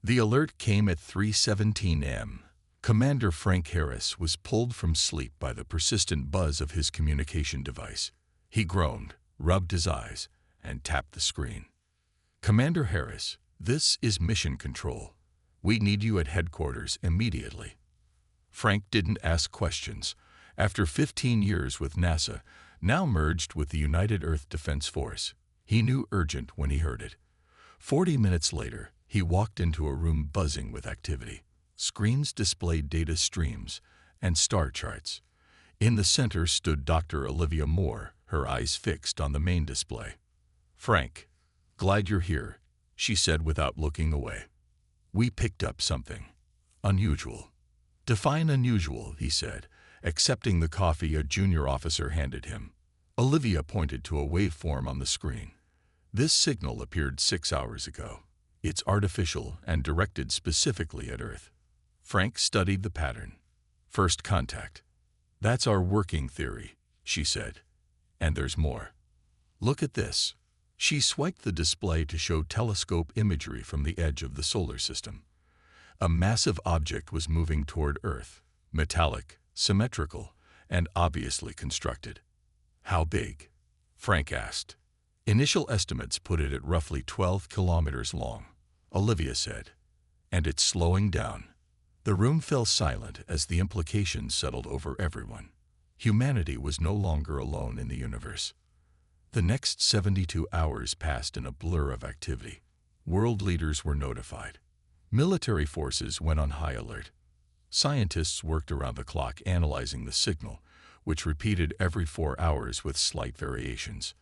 The alert came at 3:17 a.m. Commander Frank Harris was pulled from sleep by the persistent buzz of his communication device. He groaned, rubbed his eyes, and tapped the screen. "Commander Harris, this is Mission Control. We need you at headquarters immediately." Frank didn't ask questions. After 15 years with NASA, now merged with the United Earth Defense Force, he knew urgent when he heard it. 40 minutes later, he walked into a room buzzing with activity. Screens displayed data streams and star charts. In the center stood Dr. Olivia Moore, her eyes fixed on the main display. "Frank, glad you're here," she said without looking away. "We picked up something unusual." "Define unusual," he said, accepting the coffee a junior officer handed him. Olivia pointed to a waveform on the screen. "This signal appeared 6 hours ago. It's artificial and directed specifically at Earth." Frank studied the pattern. "First contact. That's our working theory," she said. "And there's more. Look at this." She swiped the display to show telescope imagery from the edge of the solar system. A massive object was moving toward Earth, metallic, symmetrical, and obviously constructed. "How big?" Frank asked. "Initial estimates put it at roughly 12 kilometers long," Olivia said. "And it's slowing down." The room fell silent as the implications settled over everyone. Humanity was no longer alone in the universe. The next 72 hours passed in a blur of activity. World leaders were notified. Military forces went on high alert. Scientists worked around the clock analyzing the signal, which repeated every 4 hours with slight variations.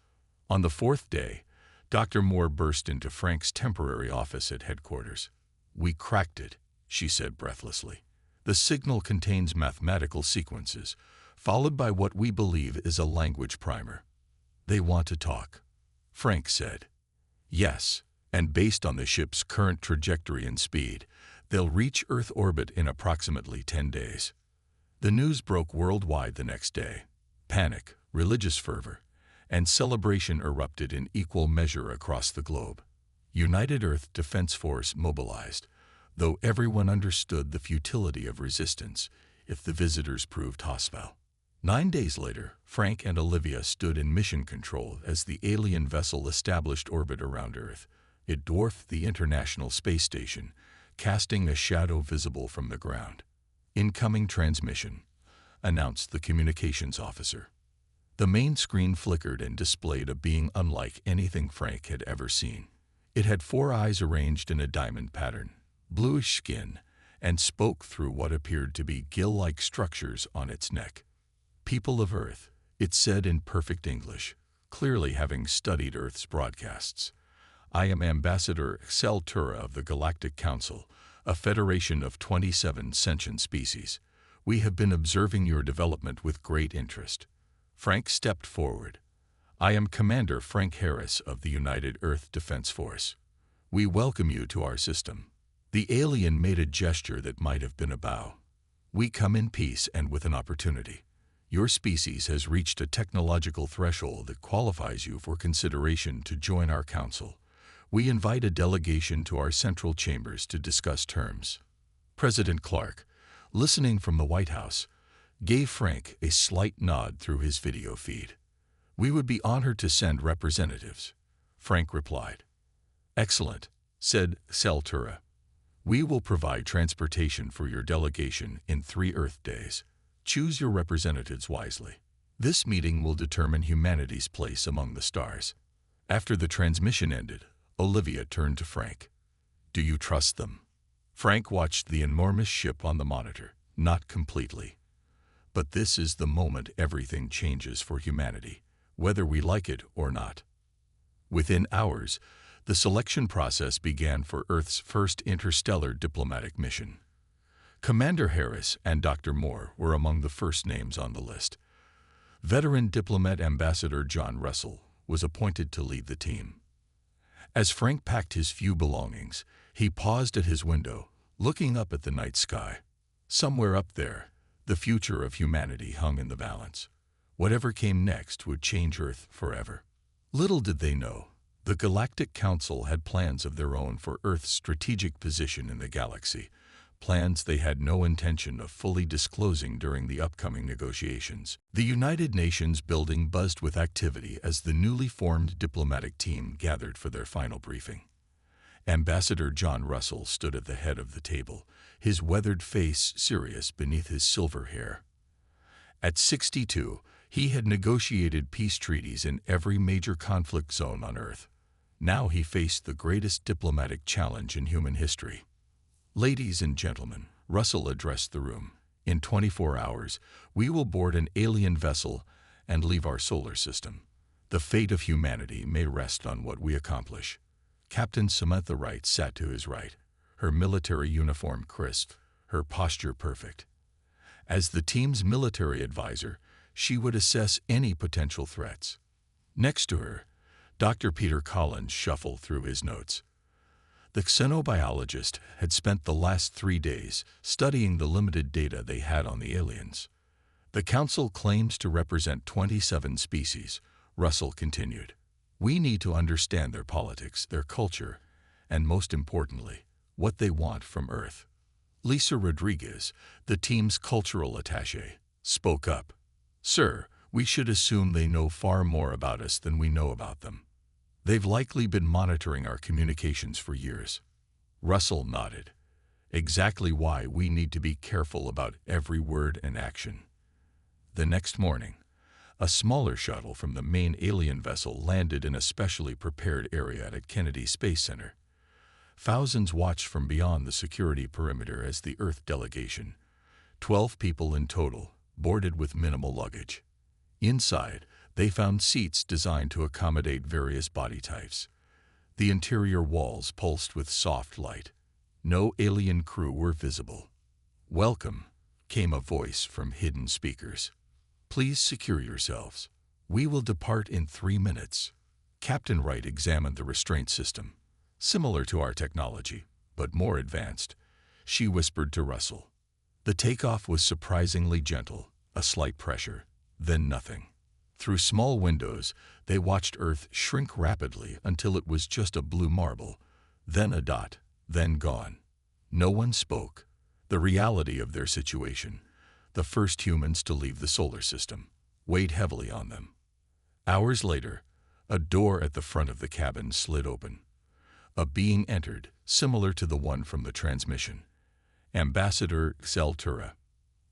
On the 4th day, Dr. Moore burst into Frank's temporary office at headquarters. "We cracked it," she said breathlessly. "The signal contains mathematical sequences, followed by what we believe is a language primer." "They want to talk," Frank said. "Yes, and based on the ship's current trajectory and speed, they'll reach Earth orbit in approximately 10 days. The news broke worldwide the next day. Panic, religious fervor, and celebration erupted in equal measure across the globe. United Earth Defense Force mobilized, though everyone understood the futility of resistance if the visitors proved hostile. 9 days later, Frank and Olivia stood in mission control as the alien vessel established orbit around Earth. It dwarfed the International Space Station, casting a shadow visible from the ground. "Incoming transmission," announced the communications officer. The main screen flickered and displayed a being unlike anything Frank had ever seen. It had 4 eyes arranged in a diamond pattern, bluish skin, and spoke through what appeared to be gill-like structures on its neck. "People of Earth," it said in perfect English, clearly having studied Earth's broadcasts. "I am Ambassador Excel Tura of the Galactic Council, a federation of 27 sentient species. We have been observing your development with great interest." Frank stepped forward. "I am Commander Frank Harris of the United Earth Defense Force. We welcome you to our system." The alien made a gesture that might have been a bow. "We come in peace and with an opportunity. Your species has reached a technological threshold that qualifies you for consideration to join our council. We invite a delegation to our central chambers to discuss terms." President Clark, listening from the White House, gave Frank a slight nod through his video feed. "We would be honored to send representatives," Frank replied. "Excellent," said Seltura. "We will provide transportation for your delegation in 3 Earth days. Choose your representatives wisely. This meeting will determine humanity's place among the stars." After the transmission ended, Olivia turned to Frank. "Do you trust them?" Frank watched the enormous ship on the monitor. "Not completely. But this is the moment everything changes for humanity, whether we like it or not." Within hours, the selection process began for Earth's first interstellar diplomatic mission. Commander Harris and Dr. Moore were among the first names on the list. Veteran diplomat Ambassador John Russell was appointed to lead the team. As Frank packed his few belongings, he paused at his window, looking up at the night sky. Somewhere up there, the future of humanity hung in the balance. Whatever came next would change Earth forever. Little did they know, The Galactic Council had plans of their own for Earth's strategic position in the galaxy, plans they had no intention of fully disclosing during the upcoming negotiations. The United Nations building buzzed with activity as the newly formed diplomatic team gathered for their final briefing. Ambassador John Russell stood at the head of the table, his weathered face serious beneath his silver hair. At 62, he had negotiated peace treaties in every major conflict zone on Earth. Now he faced the greatest diplomatic challenge in human history. "Ladies and gentlemen," Russell addressed the room, "in 24 hours, we will board an alien vessel and leave our solar system. The fate of humanity may rest on what we accomplish." Captain Samantha Wright sat to his right, her military uniform crisp, her posture perfect. As the team's military advisor, she would assess any potential threats. Next to her, Dr. Peter Collins shuffled through his notes. The xenobiologist had spent the last 3 days studying the limited data they had on the aliens. "The Council claims to represent 27 species," Russell continued. "We need to understand their politics, their culture, and most importantly, what they want from Earth." Lisa Rodriguez, the team's cultural attaché, spoke up. "Sir, we should assume they know far more about us than we know about them. They've likely been monitoring our communications for years." Russell nodded. "Exactly why we need to be careful about every word and action." The next morning, a smaller shuttle from the main alien vessel landed in a specially prepared area at Kennedy Space Center. Thousands watched from beyond the security perimeter as the Earth delegation, 12 people in total, boarded with minimal luggage. Inside, they found seats designed to accommodate various body types. The interior walls pulsed with soft light. No alien crew were visible. "Welcome," came a voice from hidden speakers. "Please secure yourselves. We will depart in 3 minutes." Captain Wright examined the restraint system. "Similar to our technology, but more advanced," she whispered to Russell. The takeoff was surprisingly gentle, a slight pressure, then nothing. Through small windows, they watched Earth shrink rapidly until it was just a blue marble, then a dot, then gone. No one spoke. The reality of their situation, the first humans to leave the solar system, weighed heavily on them. Hours later, a door at the front of the cabin slid open. A being entered, similar to the one from the transmission. Ambassador Xeltura.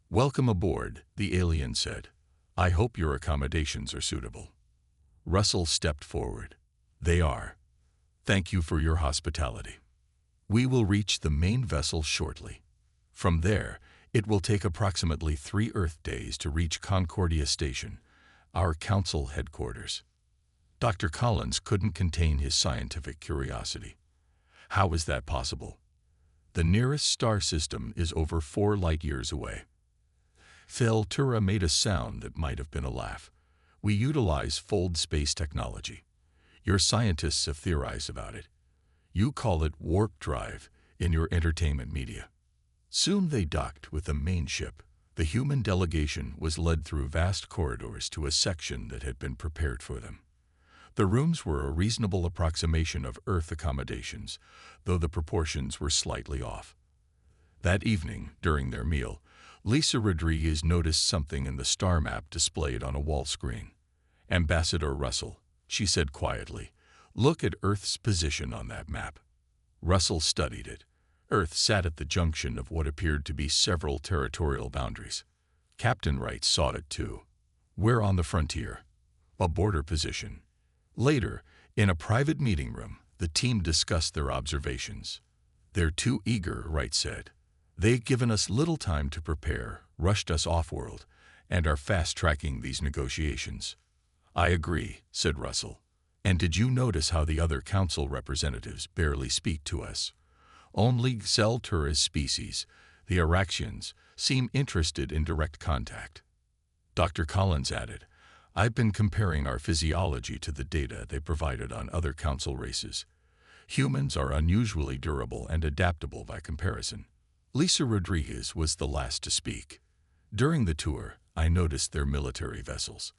"Welcome aboard," the alien said. "I hope your accommodations are suitable." Russell stepped forward. "They are. Thank you for your hospitality. We will reach the main vessel shortly. From there, it will take approximately 3 Earth days to reach Concordia Station, our council headquarters." Dr. Collins couldn't contain his scientific curiosity. How was that possible? The nearest star system is over 4 light-years away. Xeltura made a sound that might have been a laugh. "We utilize fold space technology. Your scientists have theorized about it. You call it warp drive in your entertainment media." Soon they docked with the main ship. The human delegation was led through vast corridors to a section that had been prepared for them. The rooms were a reasonable approximation of Earth accommodations, though the proportions were slightly off. That evening, during their meal, Lisa Rodriguez noticed something in the star map displayed on a wall screen. "Ambassador Russell," she said quietly, "look at Earth's position on that map." Russell studied it. Earth sat at the junction of what appeared to be several territorial boundaries. Captain Wright saw it too. "We're on the frontier, a border position." Later, in a private meeting room, the team discussed their observations. "They're too eager," Wright said. "They've given us little time to prepare, rushed us off-world, and are fast-tracking these negotiations." "I agree," said Russell. "And did you notice how the other council representatives barely speak to us? Only Xeltura's species, the Araxians, seem interested in direct contact." Dr. Collins added, "I've been comparing our physiology to the data they provided on other council races. Humans are unusually durable and adaptable by comparison." Lisa Rodriguez was the last to speak. "During the tour, I noticed their military vessels.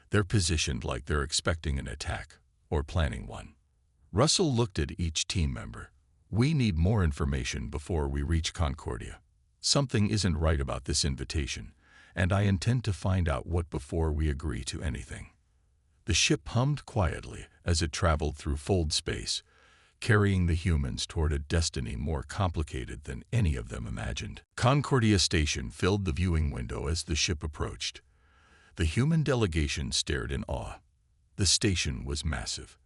They're positioned like they're expecting an attack, or planning one. Russell looked at each team member. We need more information before we reach Concordia. Something isn't right about this invitation, and I intend to find out what before we agree to anything. The ship hummed quietly as it traveled through fold space, carrying the humans toward a destiny more complicated than any of them imagined. Concordia Station filled the viewing window as the ship approached. The human delegation stared in awe. The station was massive,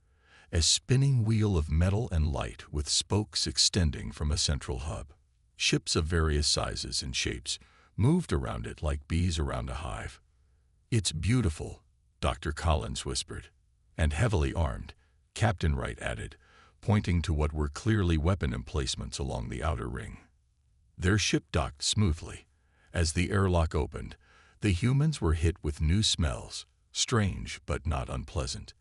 a spinning wheel of metal and light with spokes extending from a central hub. Ships of various sizes and shapes moved around it like bees around a hive. "It's beautiful," Dr. Collins whispered. "And heavily armed," Captain Wright added, pointing to what were clearly weapon emplacements along the outer ring. Their ship docked smoothly. As the airlock opened, the humans were hit with new smells, strange but not unpleasant.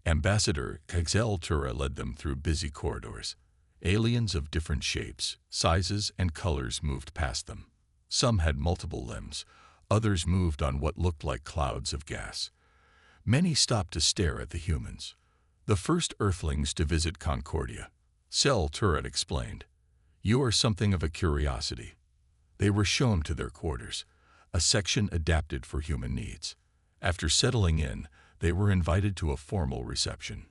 Ambassador Kexel Tura led them through busy corridors. Aliens of different shapes, sizes, and colors moved past them. Some had multiple limbs, others moved on what looked like clouds of gas. Many stopped to stare at the humans. The first Earthlings to visit Concordia, Cell Turret explained. "You are something of a curiosity." They were shown to their quarters, a section adapted for human needs. After settling in, they were invited to a formal reception.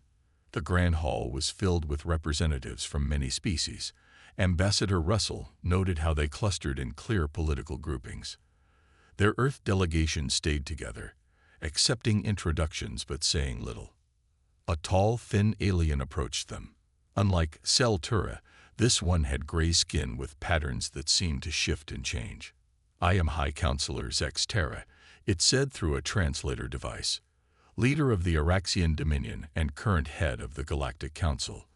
The grand hall was filled with representatives from many species. Ambassador Russell noted how they clustered in clear political groupings. Their Earth delegation stayed together, accepting introductions but saying little. A tall, thin alien approached them. Unlike Cell Tura, this one had gray skin with patterns that seemed to shift and change. "I am High Counselor Zex Terra," it said through a translator device. "Leader of the Araxian Dominion and current head of the Galactic Council.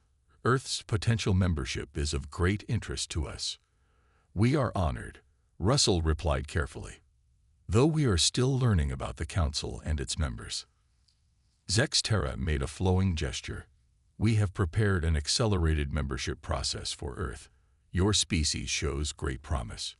Earth's potential membership is of great interest to us." "We are honored," Russell replied carefully, "though we are still learning about the Council and its members." Zex Terra made a flowing gesture. "We have prepared an accelerated membership process for Earth. Your species shows great promise."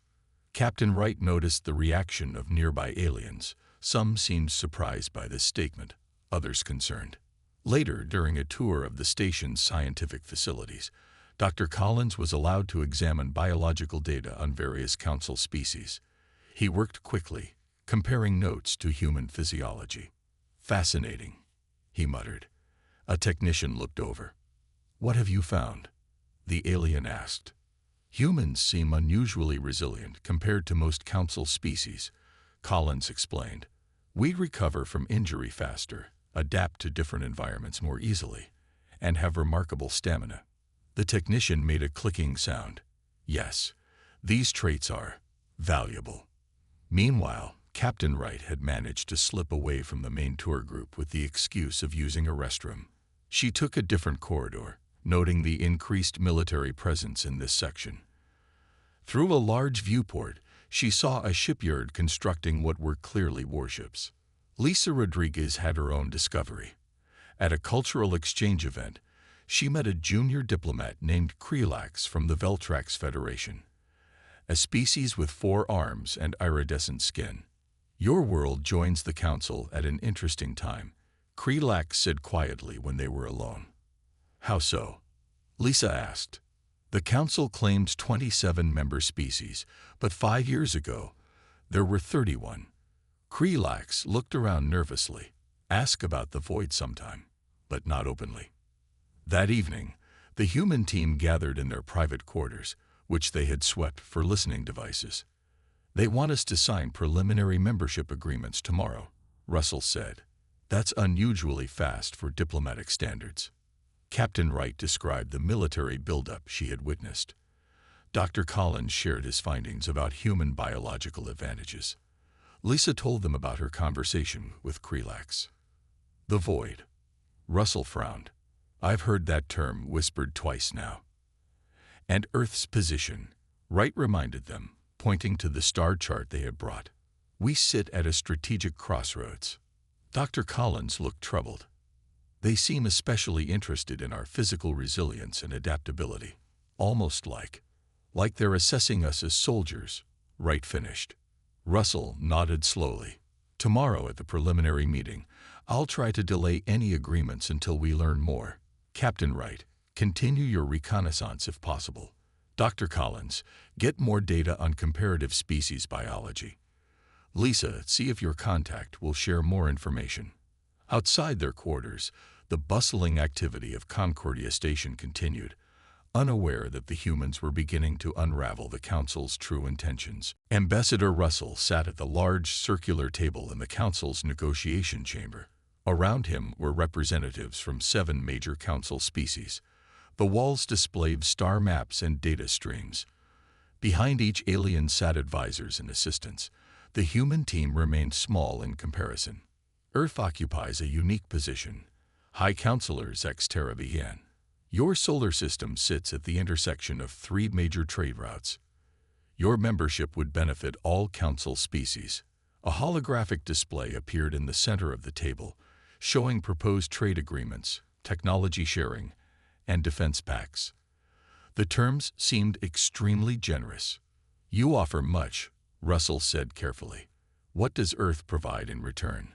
Captain Wright noticed the reaction of nearby aliens. Some seemed surprised by this statement, others concerned. Later, during a tour of the station's scientific facilities, Dr. Collins was allowed to examine biological data on various council species. He worked quickly, comparing notes to human physiology. "Fascinating," he muttered. A technician looked over. "What have you found?" the alien asked. "Humans seem unusually resilient compared to most council species," Collins explained. "We recover from injury faster, adapt to different environments more easily, and have remarkable stamina." The technician made a clicking sound. "Yes, these traits are valuable." Meanwhile, Captain Wright had managed to slip away from the main tour group with the excuse of using a restroom. She took a different corridor, noting the increased military presence in this section. Through a large viewport, she saw a shipyard constructing what were clearly warships. Lisa Rodriguez had her own discovery. At a cultural exchange event, she met a junior diplomat named Krelax from the Veltrax Federation, a species with 4 arms and iridescent skin. "Your world joins the Council at an interesting time," Krelax said quietly when they were alone. "How so?" Lisa asked. "The Council claims 27 member species, but 5 years ago, there were 31. Krelax looked around nervously. "Ask about the void sometime, but not openly." That evening, the human team gathered in their private quarters, which they had swept for listening devices. "They want us to sign preliminary membership agreements tomorrow," Russell said. "That's unusually fast for diplomatic standards." Captain Wright described the military buildup she had witnessed. Dr. Collins shared his findings about human biological advantages. Lisa told them about her conversation with Krelax. "The void." Russell frowned. "I've heard that term whispered twice now." "And Earth's position," Wright reminded them, pointing to the star chart they had brought. "We sit at a strategic crossroads." Dr. Collins looked troubled. "They seem especially interested in our physical resilience and adaptability, almost like they're assessing us as soldiers," Wright finished. Russell nodded slowly. "Tomorrow at the preliminary meeting, I'll try to delay any agreements until we learn more. Captain Wright, continue your reconnaissance if possible. Dr. Collins, get more data on comparative species biology. Lisa, see if your contact will share more information. Outside their quarters, the bustling activity of Concordia Station continued, unaware that the humans were beginning to unravel the Council's true intentions. Ambassador Russell sat at the large circular table in the Council's negotiation chamber. Around him were representatives from 7 major Council species. The walls displayed star maps and data streams. Behind each alien sat advisors and assistants. The human team remained small in comparison. Earth occupies a unique position. High Counselor Zexterra began. Your solar system sits at the intersection of 3 major trade routes. Your membership would benefit all Council species. A holographic display appeared in the center of the table, showing proposed trade agreements, technology sharing, and defense pacts. The terms seemed extremely generous. You offer much, Russell said carefully. What does Earth provide in return?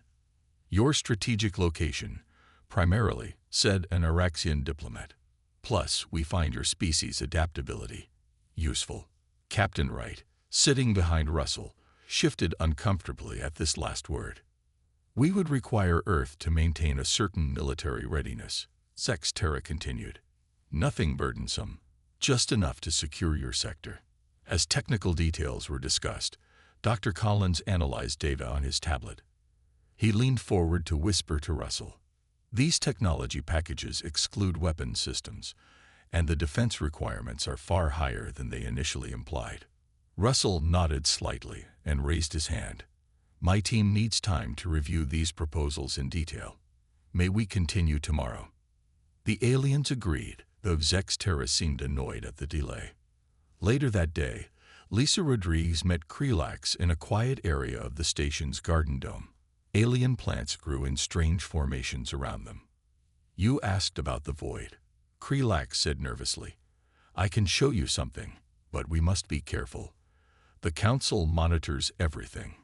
Your strategic location, primarily, said an Araxian diplomat. Plus, we find your species' adaptability useful. Captain Wright, sitting behind Russell, shifted uncomfortably at this last word. We would require Earth to maintain a certain military readiness, Zexterra continued. Nothing burdensome, just enough to secure your sector. As technical details were discussed, Dr. Collins analyzed data on his tablet. He leaned forward to whisper to Russell. These technology packages exclude weapon systems, and the defense requirements are far higher than they initially implied. Russell nodded slightly and raised his hand. My team needs time to review these proposals in detail. May we continue tomorrow? The aliens agreed, though Zexterra seemed annoyed at the delay. Later that day, Lisa Rodriguez met Krelax in a quiet area of the station's garden dome. Alien plants grew in strange formations around them. You asked about the void, Krelax said nervously. I can show you something, but we must be careful. The Council monitors everything.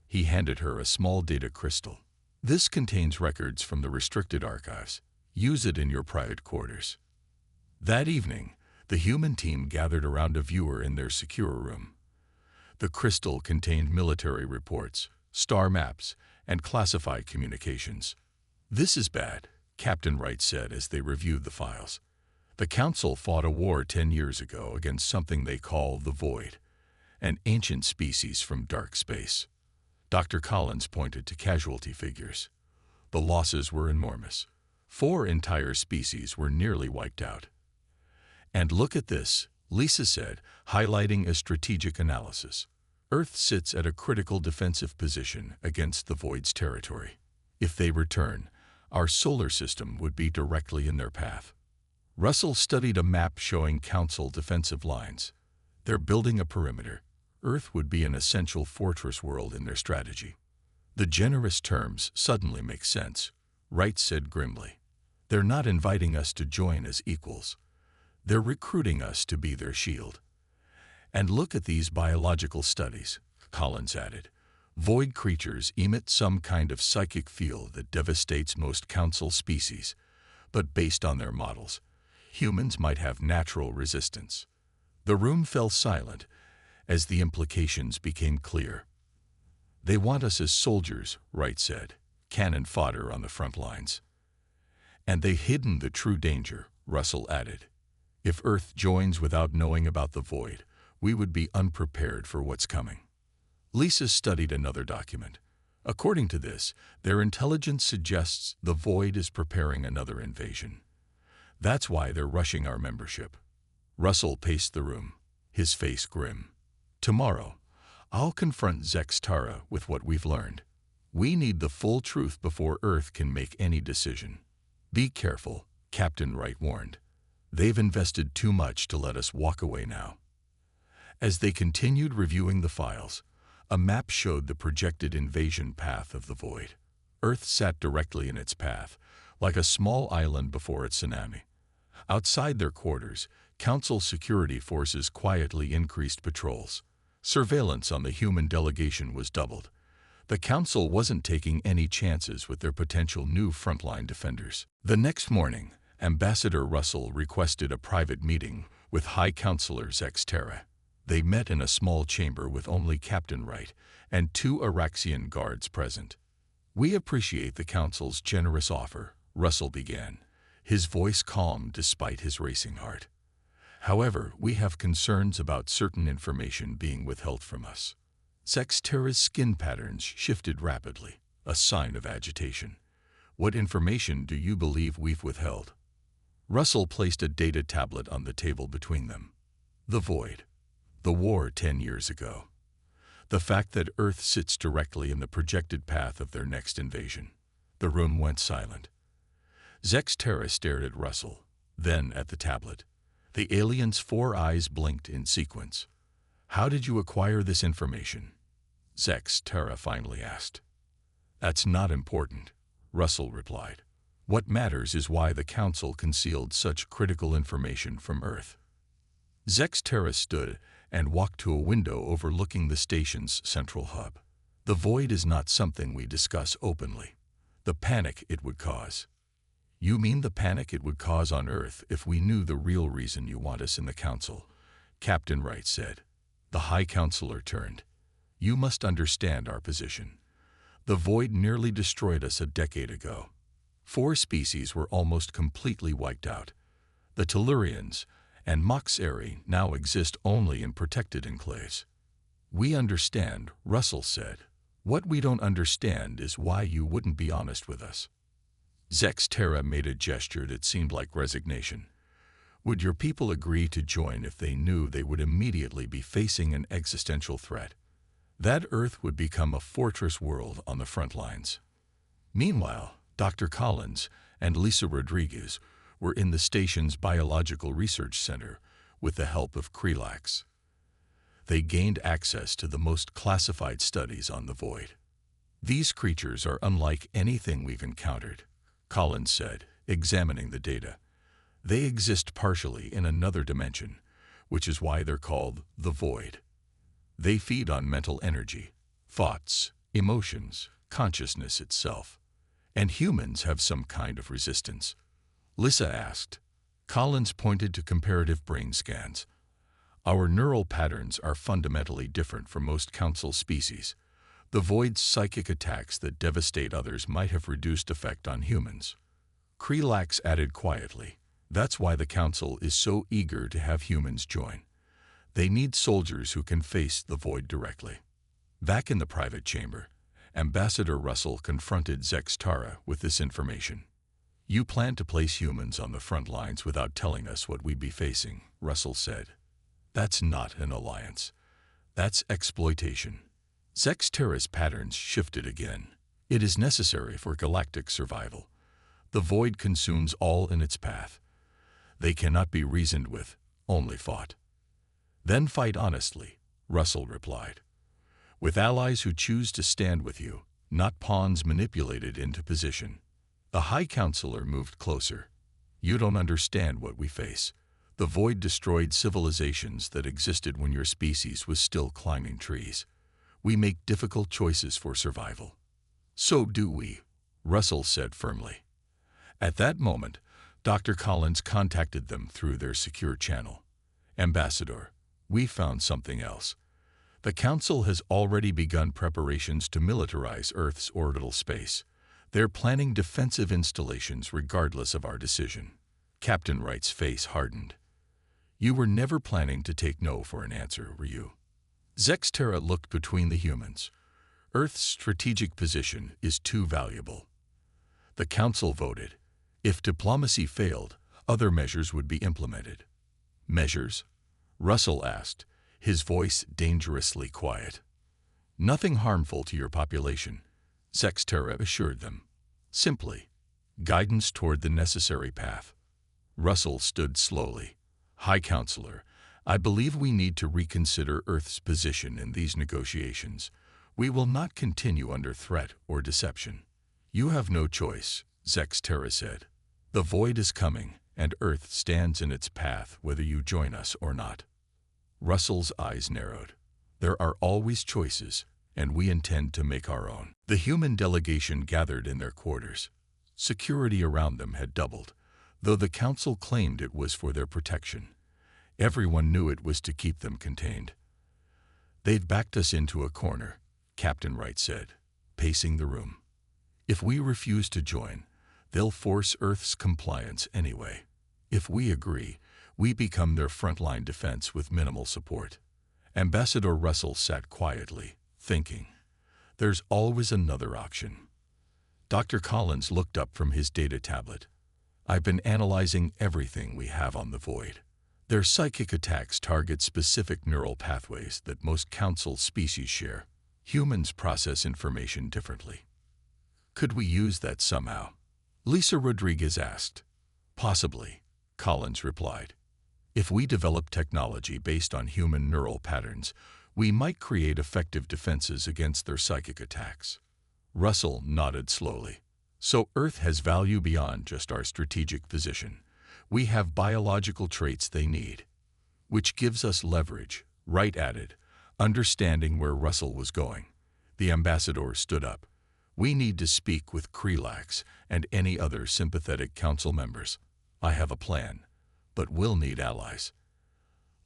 He handed her a small data crystal. This contains records from the restricted archives. Use it in your private quarters. That evening, the human team gathered around a viewer in their secure room. The crystal contained military reports, star maps, and classified communications. This is bad, Captain Wright said as they reviewed the files. The Council fought a war 10 years ago against something they call the Void, an ancient species from dark space. Dr. Collins pointed to casualty figures. The losses were enormous. 4 entire species were nearly wiped out. And look at this, Lisa said, highlighting a strategic analysis. Earth sits at a critical defensive position against the Void's territory. If they return, our solar system would be directly in their path. Russell studied a map showing Council defensive lines. They're building a perimeter. Earth would be an essential fortress world in their strategy. The generous terms suddenly make sense, Wright said grimly. They're not inviting us to join as equals. They're recruiting us to be their shield. And look at these biological studies, Collins added. Void creatures emit some kind of psychic field that devastates most Council species, but based on their models, humans might have natural resistance. The room fell silent as the implications became clear. They want us as soldiers, Wright said, cannon fodder on the front lines. And they've hidden the true danger, Russell added. If Earth joins without knowing about the Void, we would be unprepared for what's coming. Lisa studied another document. According to this, their intelligence suggests the Void is preparing another invasion. That's why they're rushing our membership. Russell paced the room, his face grim. Tomorrow, I'll confront Zexterra with what we've learned. We need the full truth before Earth can make any decision. Be careful, Captain Wright warned. They've invested too much to let us walk away now. As they continued reviewing the files, a map showed the projected invasion path of the Void. Earth sat directly in its path, like a small island before its tsunami. Outside their quarters, Council security forces quietly increased patrols. Surveillance on the human delegation was doubled. The Council wasn't taking any chances with their potential new frontline defenders. The next morning, Ambassador Russell requested a private meeting with High Counselor Zex Terra. They met in a small chamber with only Captain Wright and 2 Araxian guards present. "We appreciate the Council's generous offer," Russell began, his voice calm despite his racing heart. "However, we have concerns about certain information being withheld from us." Zex Terra's skin patterns shifted rapidly, a sign of agitation. "What information do you believe we've withheld?" Russell placed a data tablet on the table between them. "The void. The war 10 years ago. The fact that Earth sits directly in the projected path of their next invasion." The room went silent. Zex Terra stared at Russell, then at the tablet. The alien's 4 eyes blinked in sequence. "How did you acquire this information?" Zex Terra finally asked. "That's not important," Russell replied. "What matters is why the Council concealed such critical information from Earth." Zex Terra stood and walked to a window overlooking the station's central hub. "The void is not something we discuss openly. The panic it would cause." "You mean the panic it would cause on Earth if we knew the real reason you want us in the Council?" Captain Wright said. The High Counselor turned. "You must understand our position. The void nearly destroyed us a decade ago. 4 species were almost completely wiped out. The Tellurians and Moxeri now exist only in protected enclaves." "We understand," Russell said. "What we don't understand is why you wouldn't be honest with us." Zex Terra made a gesture that seemed like resignation. "Would your people agree to join if they knew they would immediately be facing an existential threat? That Earth would become a fortress world on the front lines." Meanwhile, Dr. Collins and Lisa Rodriguez were in the station's Biological Research Center with the help of Krelax. They gained access to the most classified studies on the void. "These creatures are unlike anything we've encountered," Collins said, examining the data. "They exist partially in another dimension, which is why they're called the void. They feed on mental energy, thoughts, emotions, consciousness itself. And humans have some kind of resistance." Lisa asked. Collins pointed to comparative brain scans. "Our neural patterns are fundamentally different from most Council species. The void's psychic attacks that devastate others might have reduced effect on humans." Krelax added quietly, "That's why the Council is so eager to have humans join. They need soldiers who can face the void directly." Back in the private chamber, Ambassador Russell confronted Zex Terra with this information. "You plan to place humans on the front lines without telling us what we'd be facing," Russell said. "That's not an alliance. That's exploitation." Zex Terra's patterns shifted again. "It is necessary for galactic survival. The void consumes all in its path. They cannot be reasoned with, only fought." "Then fight honestly," Russell replied. "With allies who choose to stand with you, not pawns manipulated into position." The High Counselor moved closer. "You don't understand what we face. The void destroyed civilizations that existed when your species was still climbing trees. We make difficult choices for survival." "So do we," Russell said firmly. At that moment, Dr. Collins contacted them through their secure channel. "Ambassador, we found something else. The Council has already begun preparations to militarize Earth's orbital space. They're planning defensive installations regardless of our decision." Captain Wright's face hardened. "You were never planning to take no for an answer, were you?" Zex Terra looked between the humans. "Earth's strategic position is too valuable." The Council voted. If diplomacy failed, other measures would be implemented. "Measures?" Russell asked, his voice dangerously quiet. "Nothing harmful to your population," Zex Terra assured them. "Simply, guidance toward the necessary path." Russell stood slowly. "High Counselor, I believe we need to reconsider Earth's position in these negotiations. We will not continue under threat or deception." "You have no choice," Zex Terra said. "The void is coming, and Earth stands in its path whether you join us or not." Russell's eyes narrowed. "There are always choices, and we intend to make our own." The human delegation gathered in their quarters. Security around them had doubled. Though the council claimed it was for their protection, everyone knew it was to keep them contained. "They've backed us into a corner," Captain Wright said, pacing the room. "If we refuse to join, they'll force Earth's compliance anyway. If we agree, we become their frontline defense with minimal support." Ambassador Russell sat quietly, thinking. There's always another option. Dr. Collins looked up from his data tablet. "I've been analyzing everything we have on the Void. Their psychic attacks target specific neural pathways that most council species share. Humans process information differently. Could we use that somehow?" Lisa Rodriguez asked. "Possibly," Collins replied. "If we develop technology based on human neural patterns, we might create effective defenses against their psychic attacks." Russell nodded slowly. "So Earth has value beyond just our strategic position. We have biological traits they need, which gives us leverage," Wright added, understanding where Russell was going. The ambassador stood up. "We need to speak with Krelax and any other sympathetic council members. I have a plan, but we'll need allies."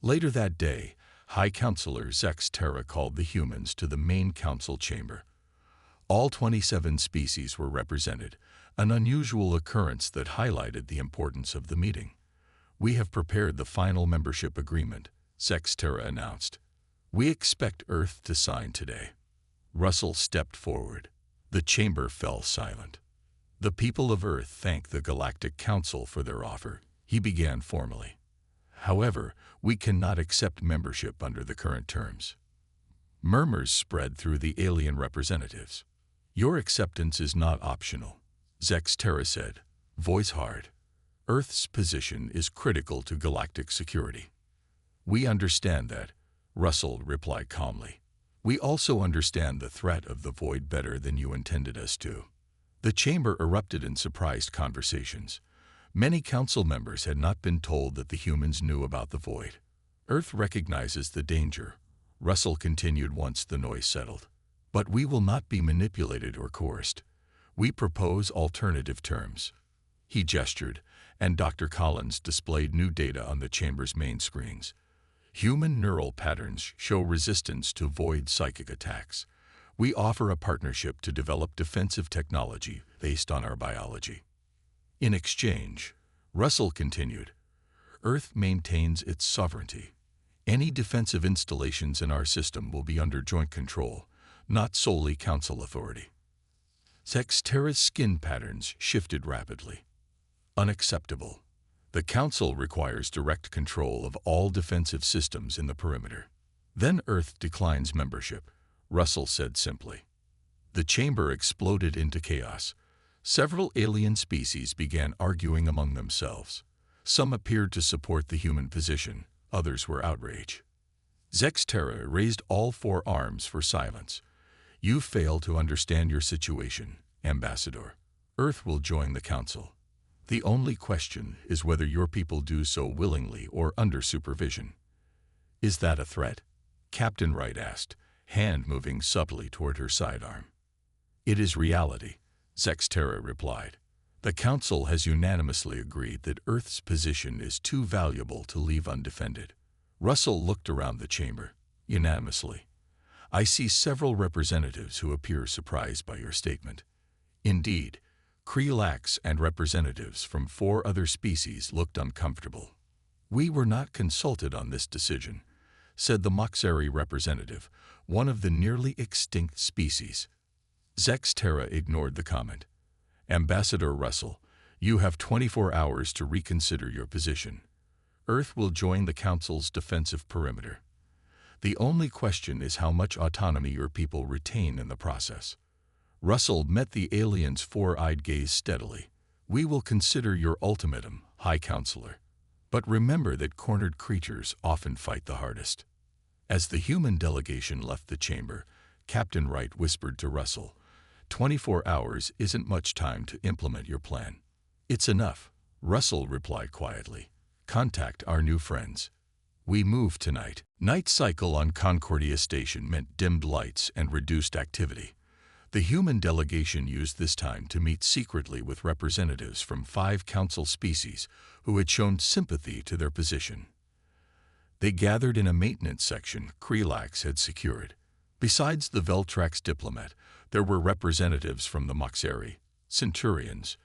Later that day, High Counselor Zex Terra called the humans to the main council chamber. All 27 species were represented, an unusual occurrence that highlighted the importance of the meeting. "We have prepared the final membership agreement," Zex Terra announced. "We expect Earth to sign today." Russell stepped forward. The chamber fell silent. "The people of Earth thank the Galactic Council for their offer," he began formally. "However, we cannot accept membership under the current terms." Murmurs spread through the alien representatives. "Your acceptance is not optional," Zex Terra said, voice hard. "Earth's position is critical to galactic security." "We understand that," Russell replied calmly. "We also understand the threat of the Void better than you intended us to." The chamber erupted in surprised conversations. Many council members had not been told that the humans knew about the Void. "Earth recognizes the danger," Russell continued once the noise settled. "But we will not be manipulated or coerced. We propose alternative terms." He gestured, and Dr. Collins displayed new data on the chamber's main screens. "Human neural patterns show resistance to Void psychic attacks. We offer a partnership to develop defensive technology based on our biology. In exchange," Russell continued, "Earth maintains its sovereignty. Any defensive installations in our system will be under joint control, not solely council authority." Zex Terra's skin patterns shifted rapidly. "Unacceptable. The council requires direct control of all defensive systems in the perimeter." "Then Earth declines membership," Russell said simply. The chamber exploded into chaos. Several alien species began arguing among themselves. Some appeared to support the human position, others were outraged. Zex Terra raised all four arms for silence. "You fail to understand your situation, Ambassador. Earth will join the council. The only question is whether your people do so willingly or under supervision." "Is that a threat?" Captain Wright asked, hand moving subtly toward her sidearm. "It is reality," Zex Terra replied. "The council has unanimously agreed that Earth's position is too valuable to leave undefended." Russell looked around the chamber. "Unanimously. I see several representatives who appear surprised by your statement." Indeed, Krelax and representatives from 4 other species looked uncomfortable. "We were not consulted on this decision," said the Moxari representative, one of the nearly extinct species. Zex Terra ignored the comment. "Ambassador Russell, you have 24 hours to reconsider your position. Earth will join the Council's defensive perimeter. The only question is how much autonomy your people retain in the process." Russell met the alien's four-eyed gaze steadily. "We will consider your ultimatum, High Counselor. But remember that cornered creatures often fight the hardest." As the human delegation left the chamber, Captain Wright whispered to Russell, 24 hours isn't much time to implement your plan." "It's enough," Russell replied quietly. "Contact our new friends. We move tonight." Night cycle on Concordia station meant dimmed lights and reduced activity. The human delegation used this time to meet secretly with representatives from 5 council species who had shown sympathy to their position. They gathered in a maintenance section Krelax had secured. Besides the Veltrax diplomat, there were representatives from the Moxeri, Centurions,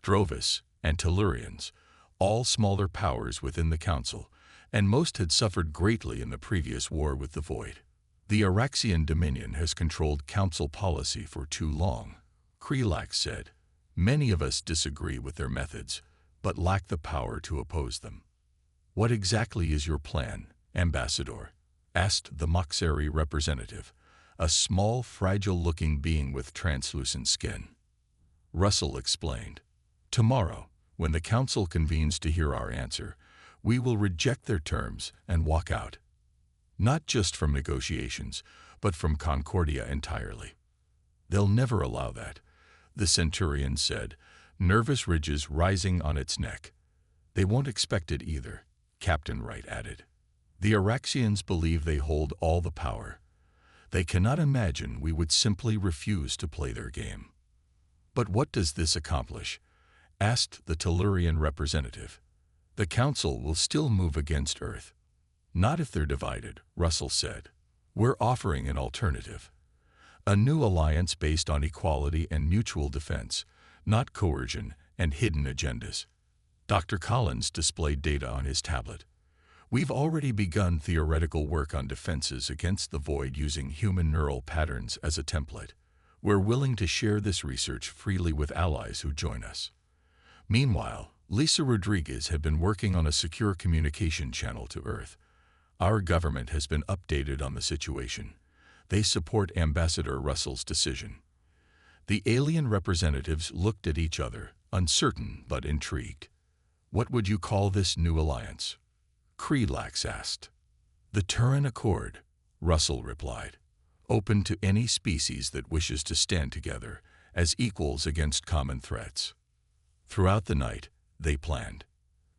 Drovis, and Tellurians, all smaller powers within the council, and most had suffered greatly in the previous war with the Void. The Araxian Dominion has controlled council policy for too long, Krelax said. Many of us disagree with their methods, but lack the power to oppose them. What exactly is your plan, Ambassador? Asked the Moxeri representative, a small, fragile-looking being with translucent skin. Russell explained, "Tomorrow, when the council convenes to hear our answer, we will reject their terms and walk out. Not just from negotiations, but from Concordia entirely." "They'll never allow that," the Centurion said, nervous ridges rising on its neck. "They won't expect it either," Captain Wright added. "The Araxians believe they hold all the power. They cannot imagine we would simply refuse to play their game." "But what does this accomplish?" asked the Tellurian representative. "The Council will still move against Earth." "Not if they're divided," Russell said. "We're offering an alternative. A new alliance based on equality and mutual defense, not coercion and hidden agendas." Dr. Collins displayed data on his tablet. "We've already begun theoretical work on defenses against the Void using human neural patterns as a template. We're willing to share this research freely with allies who join us." Meanwhile, Lisa Rodriguez had been working on a secure communication channel to Earth. "Our government has been updated on the situation. They support Ambassador Russell's decision." The alien representatives looked at each other, uncertain but intrigued. "What would you call this new alliance?" Krelax asked. "The Turin Accord," Russell replied. "Open to any species that wishes to stand together as equals against common threats." Throughout the night, they planned.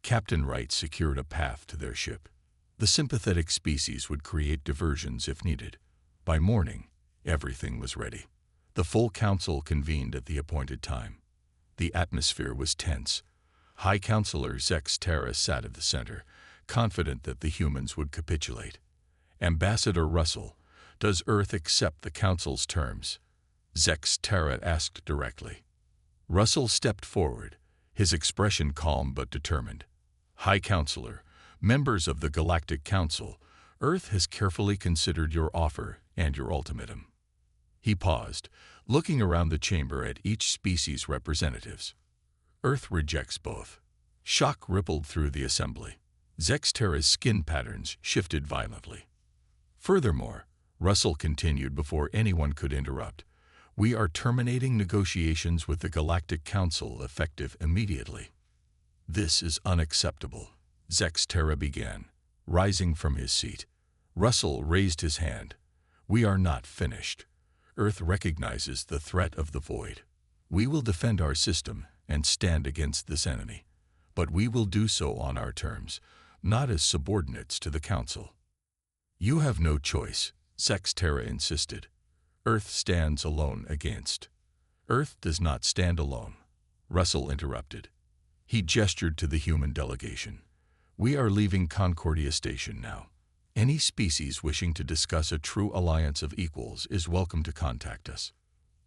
Captain Wright secured a path to their ship. The sympathetic species would create diversions if needed. By morning, everything was ready. The full council convened at the appointed time. The atmosphere was tense. High Counselor Zex Terra sat at the center, confident that the humans would capitulate. "Ambassador Russell, does Earth accept the Council's terms?" Zex Terra asked directly. Russell stepped forward, his expression calm but determined. "High Counselor, members of the Galactic Council, Earth has carefully considered your offer and your ultimatum." He paused, looking around the chamber at each species' representatives. "Earth rejects both." Shock rippled through the assembly. Zex Terra's skin patterns shifted violently. "Furthermore," Russell continued before anyone could interrupt, "we are terminating negotiations with the Galactic Council effective immediately." "This is unacceptable," Zex Terra began, rising from his seat. Russell raised his hand. "We are not finished. Earth recognizes the threat of the Void. We will defend our system and stand against this enemy, but we will do so on our terms, not as subordinates to the Council." "You have no choice," Zex Terra insisted. "Earth stands alone against." "Earth does not stand alone," Russell interrupted. He gestured to the human delegation. "We are leaving Concordia Station now. Any species wishing to discuss a true alliance of equals is welcome to contact us."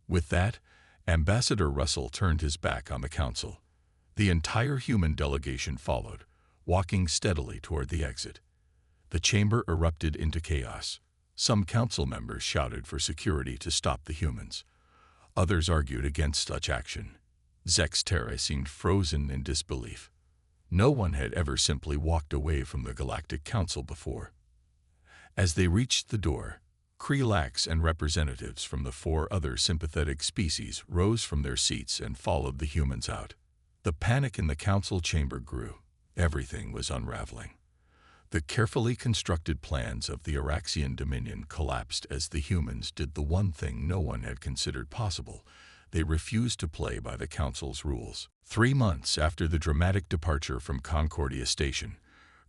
With that, Ambassador Russell turned his back on the Council. The entire human delegation followed, walking steadily toward the exit. The chamber erupted into chaos. Some council members shouted for security to stop the humans. Others argued against such action. Zex Terra seemed frozen in disbelief. No one had ever simply walked away from the Galactic Council before. As they reached the door, Krelax and representatives from the 4 other sympathetic species rose from their seats and followed the humans out. The panic in the council chamber grew. Everything was unraveling. The carefully constructed plans of the Araxian Dominion collapsed as the humans did the one thing no one had considered possible. They refused to play by the Council's rules. 3 months after the dramatic departure from Concordia Station,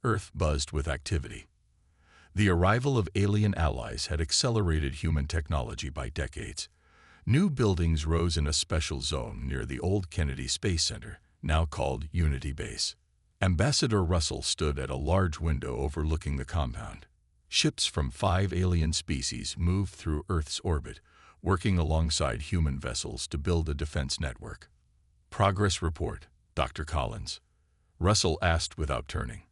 Earth buzzed with activity. The arrival of alien allies had accelerated human technology by decades. New buildings rose in a special zone near the old Kennedy Space Center, now called Unity Base. Ambassador Russell stood at a large window overlooking the compound. Ships from 5 alien species moved through Earth's orbit, working alongside human vessels to build a defense network. "Progress report, Dr. Collins," Russell asked without turning.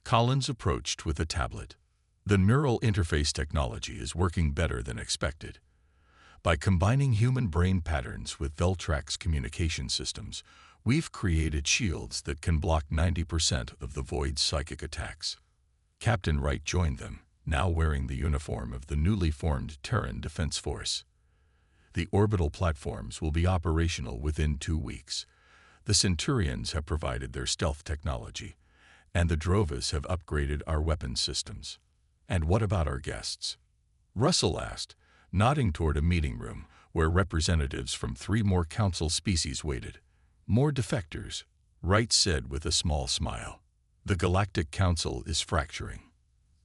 Collins approached with a tablet. "The neural interface technology is working better than expected. By combining human brain patterns with Veltrax's communication systems, we've created shields that can block 90% of the Void's psychic attacks." Captain Wright joined them, now wearing the uniform of the newly formed Terran Defense Force. "The orbital platforms will be operational within 2 weeks. The Centurions have provided their stealth technology, and the Drovas have upgraded our weapons systems." "And what about our guests?" Russell asked, nodding toward a meeting room where representatives from 3 more Council species waited. "More defectors," Wright said with a small smile. "The Galactic Council is fracturing.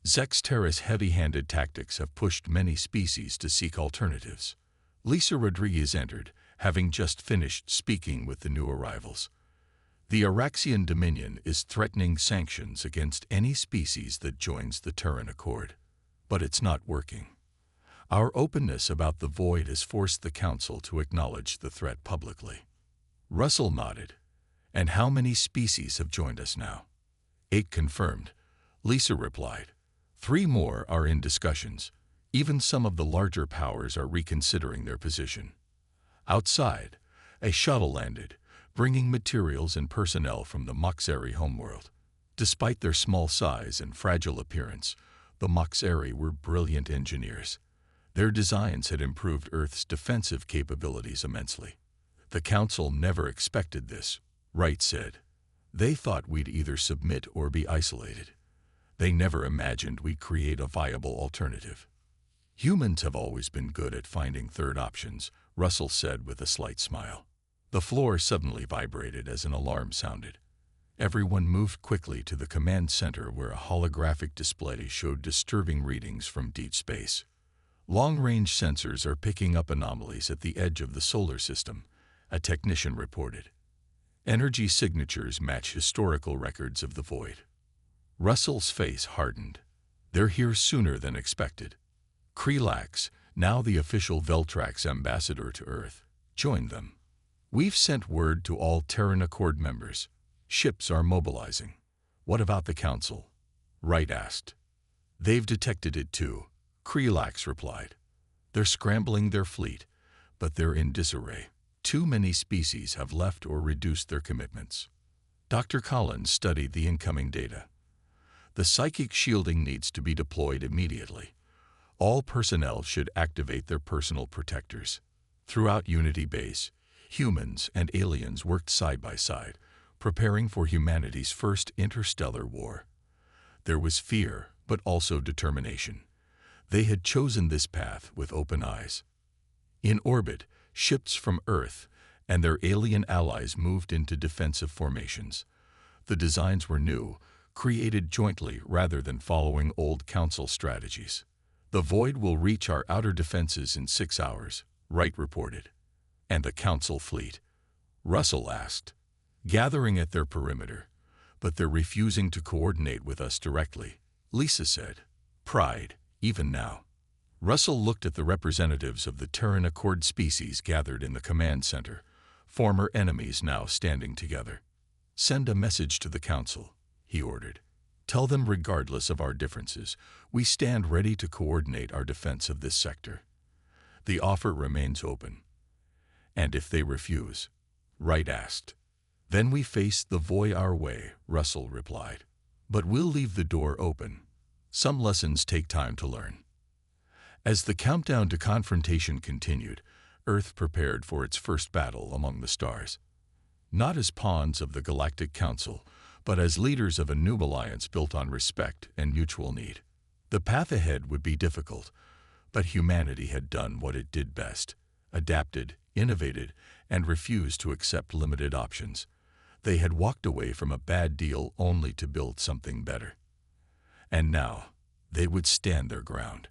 Zexterra's heavy-handed tactics have pushed many species to seek alternatives." Lisa Rodriguez entered, having just finished speaking with the new arrivals. "The Araxian Dominion is threatening sanctions against any species that joins the Terran Accord. But it's not working. Our openness about the Void has forced the Council to acknowledge the threat publicly." Russell nodded. "And how many species have joined us now?" 8 confirmed," Lisa replied. 3 more are in discussions. Even some of the larger powers are reconsidering their position." Outside, a shuttle landed, bringing materials and personnel from the Moxeri homeworld. Despite their small size and fragile appearance, the Moxeri were brilliant engineers. Their designs had improved Earth's defensive capabilities immensely. "The Council never expected this," Wright said. "They thought we'd either submit or be isolated. They never imagined we'd create a viable alternative." "Humans have always been good at finding third options," Russell said with a slight smile. The floor suddenly vibrated as an alarm sounded. Everyone moved quickly to the command center where a holographic display showed disturbing readings from deep space. "Long-range sensors are picking up anomalies at the edge of the solar system," a technician reported. "Energy signatures match historical records of the Void." Russell's face hardened. "They're here sooner than expected." Krelax, now the official Veltrax ambassador to Earth, joined them. "We've sent word to all Terran Accord members. Ships are mobilizing." "What about the Council?" Wright asked. "They've detected it too," Krelax replied. "They're scrambling their fleet, but they're in disarray. Too many species have left or reduced their commitments." Dr. Collins studied the incoming data. "The psychic shielding needs to be deployed immediately. All personnel should activate their personal protectors." Throughout Unity Base, humans and aliens worked side by side, preparing for humanity's first interstellar war. There was fear, but also determination. They had chosen this path with open eyes. In orbit, ships from Earth and their alien allies moved into defensive formations. The designs were new, created jointly rather than following old Council strategies. "The Void will reach our outer defenses in 6 hours," Wright reported. "And the Council fleet?" Russell asked. "Gathering at their perimeter, but they're refusing to coordinate with us directly," Lisa said. "Pride, even now." Russell looked at the representatives of the Terran Accord species gathered in the command center, former enemies now standing together. "Send a message to the Council," he ordered. "Tell them regardless of our differences, we stand ready to coordinate our defense of this sector. The offer remains open." "And if they refuse?" Wright asked. "Then we face the Void our way," Russell replied. "But we'll leave the door open. Some lessons take time to learn." As the countdown to confrontation continued, Earth prepared for its first battle among the stars. Not as pawns of the Galactic Council, but as leaders of a new alliance built on respect and mutual need. The path ahead would be difficult, but humanity had done what it did best: adapted, innovated, and refused to accept limited options. They had walked away from a bad deal only to build something better. And now, they would stand their ground.